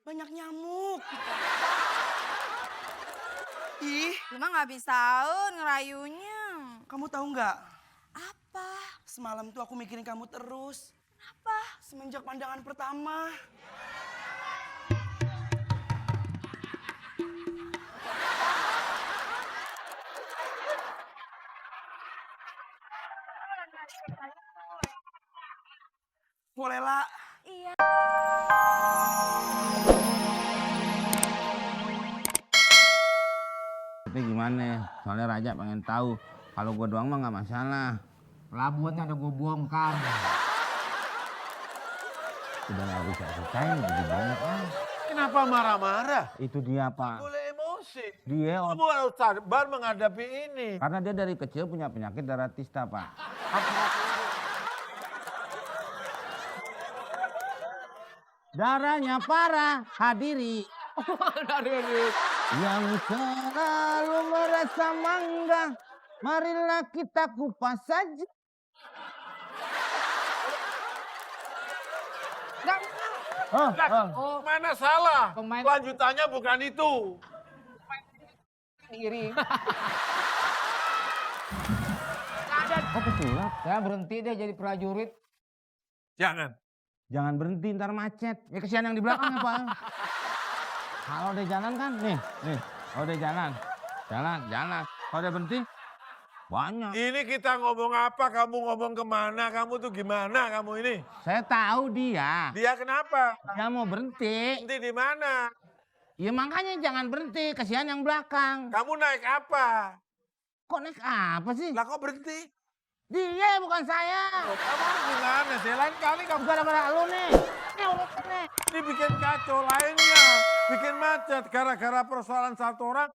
Banyak nyamuk. Ih, Cuma nggak bisa ngerayunya. kamu tahu nggak? Apa? Semalam tuh aku mikirin kamu terus. Apa? Semenjak pandangan pertama. Boleh lah. Iya. Tapi gimana? Soalnya Raja pengen tahu. Kalau gue doang mah nggak masalah. Pelabuhannya udah gue bongkar. Udah nggak bisa selesai nih dibongkar. Kenapa marah-marah? Itu dia Pak. Boleh emosi. Dia Kamu harus sabar menghadapi ini. karena dia dari kecil punya penyakit darah tista Pak. Darahnya parah, hadiri. Yang selalu merasa mangga, marilah kita kupas saja. Mana salah? Pemain- Lanjutannya bukan itu. Iri. Oh pesulap. Saya berhenti deh jadi prajurit. Jangan. Jangan berhenti ntar macet. Ya kesian yang di belakang apa? Kalau udah jalan kan, nih. Kalau udah jalan. Kalau udah berhenti, banyak. Ini kita ngomong apa? Kamu ngomong kemana? Kamu tuh gimana kamu ini? Saya tahu dia. Dia kenapa? Dia mau berhenti. Nanti di mana? Ya makanya jangan berhenti, kasihan yang belakang. Kamu naik apa? Kok naik apa sih? Lah kok berhenti? Dia bukan saya. Kamu gimana sih? Lain kali kamu Gara-gara lu nih. Nih urusan nih. ini bikin kacau lainnya. Bikin macet gara-gara persoalan satu orang.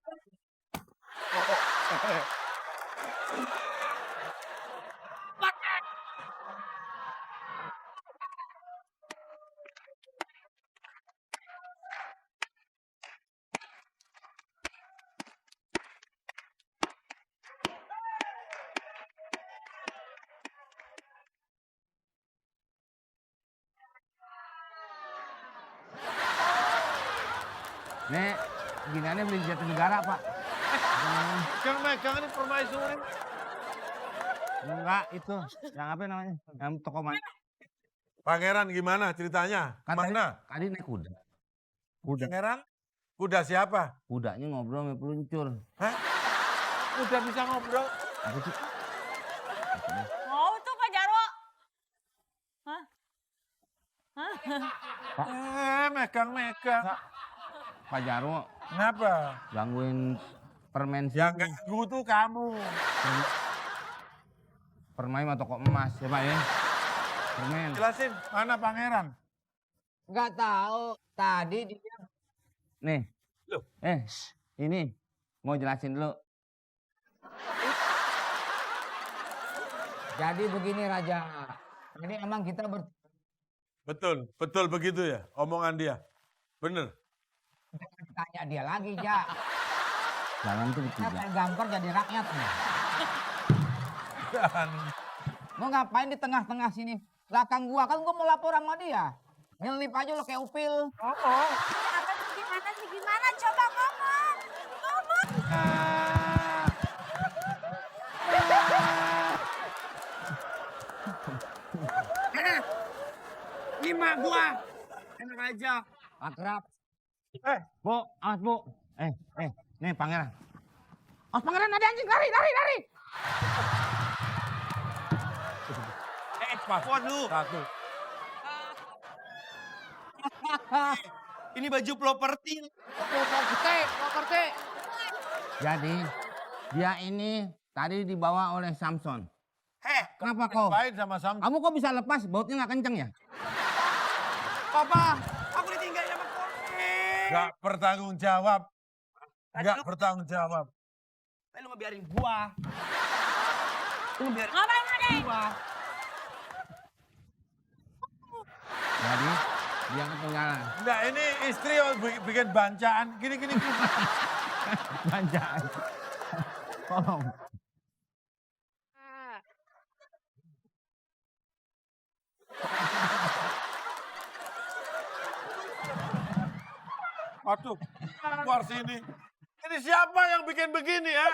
Nih, giniannya beli jati negara, Pak. Yang megang ini permaisuri. Enggak, itu. Yang apa namanya? Yang toko mana? Pangeran gimana ceritanya? Kan Mana? tadi naik kuda. Kuda. Pangeran? Kuda siapa? Kudanya ngobrol sama peluncur. Hah? Kuda bisa ngobrol? Apa sih? Mau tuh Pak Jarwo. Megang-megang. Pak Jarwo Kenapa? gangguin permen Yang sini. ganggu tuh kamu. Permen sama toko emas ya Pak ya. Permen. Jelasin, mana pangeran? Nggak tahu. Tadi dia Nih. Loh. Ini mau jelasin dulu. jadi begini Raja. Ini emang kita Betul, betul begitu ya omongan dia. Bener. bertanya dia lagi, Ja. Jalan tuh Kita bertiga. pengen gampar jadi rakyat nih. Dan Mau ngapain di tengah-tengah sini? Belakang gua kan gua mau lapor sama dia. Nyelip aja lo kayak upil. Apa sih gimana? Coba ngomong. Ini mak gua. Enak aja. Akrab. Bu, awas Bu. Nih pangeran. Awas pangeran ada anjing, lari. Waduh. satu. Ini baju properti. Properti. Jadi dia ini tadi dibawa oleh Samson. Kenapa kau? Baik sama Sam. Kamu kok bisa lepas? Bautnya nggak kenceng ya? Papa, aku ditinggal sama Korne. Gak bertanggung jawab. Gak bertanggung jawab. Lu ngebiarin gua. Lu ngebiarin Ngapain tadi? gua. Jadi dia ketinggalan. Enggak, ini istri bikin bancaan. Gini. Banjaan. Tolong. Aduh, keluar sini. Ini siapa yang bikin begini ya?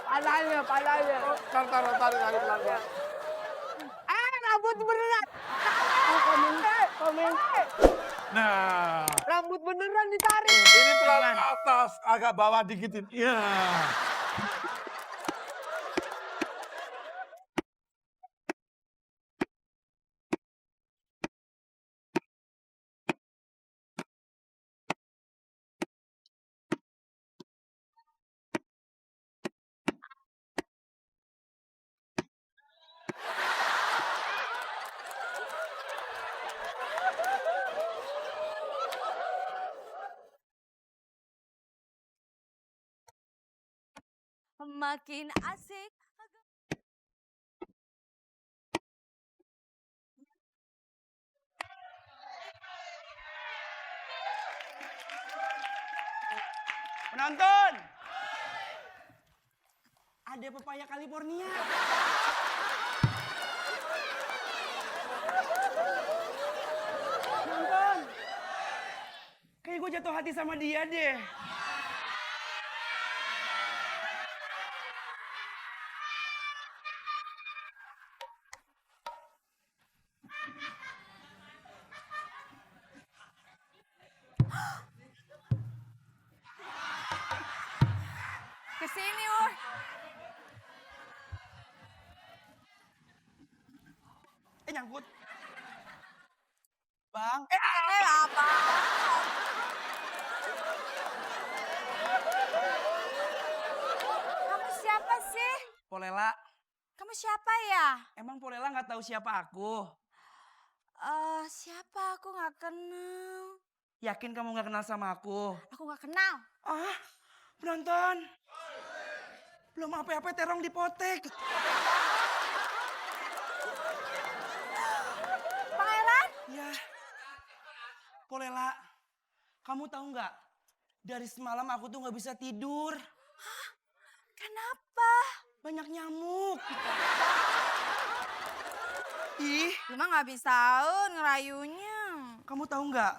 Padanya. Tarik pelan-pelan. Rambut beneran. Komen. Nah, Rambut beneran ditarik. ini terlalu atas, agak bawah dikitin. Iya. Makin asik. Penonton! Ada pepaya California. Penonton! Kayak gue jatuh hati sama dia deh. Kesini, Ur. Nyangkut. Bang, Apa? Kamu siapa sih? Polela, Kamu siapa ya? emang Polela nggak tahu siapa aku? Siapa? Aku nggak kenal. Yakin kamu nggak kenal sama aku? Aku nggak kenal. Ah, penonton. Belum apa-apa terong dipotek. Pangeran? Ya, Polela, kamu tahu nggak? Dari semalam aku tuh nggak bisa tidur. Kenapa? Banyak nyamuk. Ih, Cuma nggak bisa ngerayunya. kamu tahu nggak?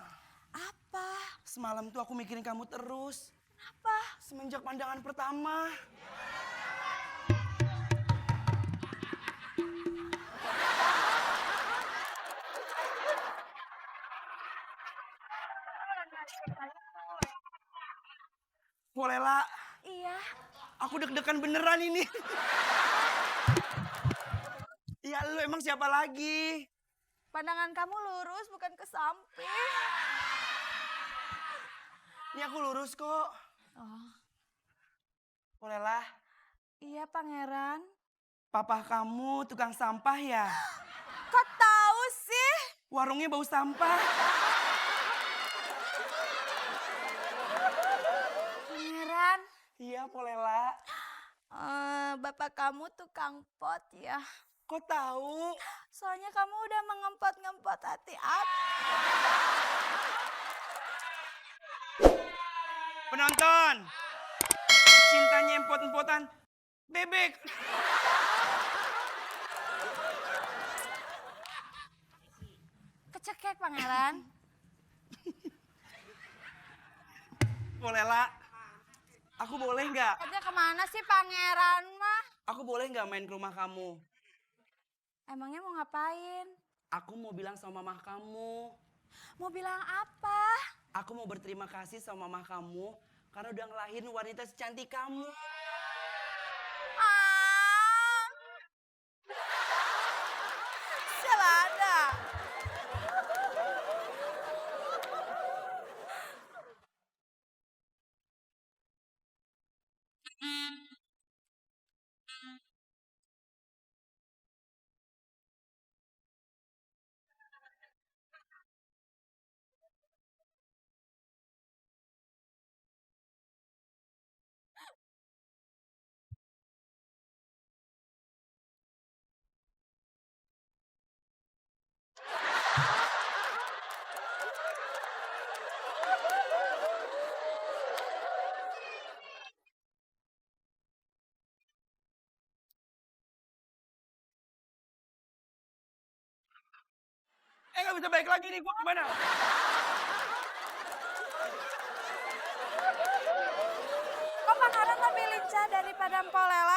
Apa? Semalam tuh aku mikirin kamu terus. Apa? Semenjak pandangan pertama. Polela, Iya. aku deg-degan beneran ini. Iya, lu emang siapa lagi? Pandangan kamu lurus bukan ke samping. Ini aku lurus kok. Oh, Polela, iya Pangeran. papa kamu tukang sampah ya? Kok tahu sih? Warungnya bau sampah. Pangeran, Iya, Polela. bapak kamu tukang pot ya. Kok tahu? Soalnya kamu udah mengempot-ngempot hati aku. Penonton, cintanya empot-empotan bebek. Kecekek Pangeran. Polela, aku boleh nggak? Aja kemana sih Pangeran mah? Aku boleh nggak main ke rumah kamu? Emangnya mau ngapain? Aku mau bilang sama mama kamu. Mau bilang apa? Aku mau berterima kasih sama mama kamu karena udah ngelahirin wanita secantik kamu. Ah. Selada. nggak bisa balik lagi nih, gua gimana? Kok Pak Harun lebih lincah daripada Mpok Lela?